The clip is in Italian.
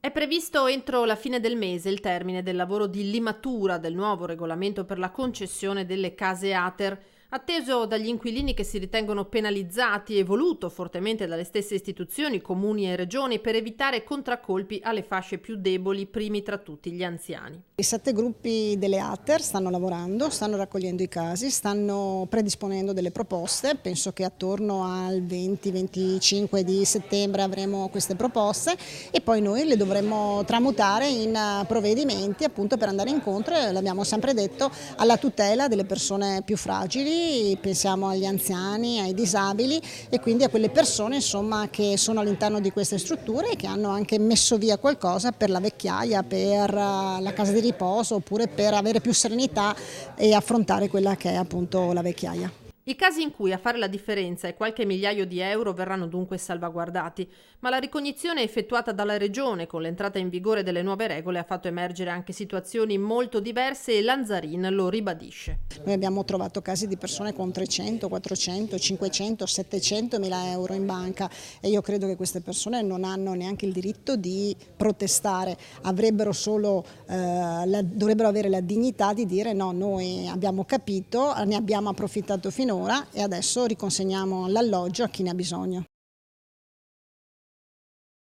È previsto entro la fine del mese il termine del lavoro di limatura del nuovo regolamento per la concessione delle case ATER, atteso dagli inquilini che si ritengono penalizzati e voluto fortemente dalle stesse istituzioni, comuni e regioni, per evitare contraccolpi alle fasce più deboli, primi tra tutti gli anziani. I 7 gruppi delle ATER stanno lavorando, stanno raccogliendo i casi, stanno predisponendo delle proposte. Penso che attorno al 20-25 di settembre avremo queste proposte e poi noi le dovremo tramutare in provvedimenti appunto per andare incontro, l'abbiamo sempre detto, alla tutela delle persone più fragili, pensiamo agli anziani, ai disabili e quindi a quelle persone insomma, che sono all'interno di queste strutture e che hanno anche messo via qualcosa per la vecchiaia, per la casa di riposo oppure per avere più serenità e affrontare quella che è appunto la vecchiaia. I casi in cui a fare la differenza e qualche migliaio di euro verranno dunque salvaguardati, ma la ricognizione effettuata dalla Regione con l'entrata in vigore delle nuove regole ha fatto emergere anche situazioni molto diverse e Lanzarin lo ribadisce. Noi abbiamo trovato casi di persone con 300, 400, 500, 700 mila euro in banca e io credo che queste persone non hanno neanche il diritto di protestare, avrebbero solo, dovrebbero avere la dignità di dire no, noi abbiamo capito, ne abbiamo approfittato finora e adesso riconsegniamo l'alloggio a chi ne ha bisogno.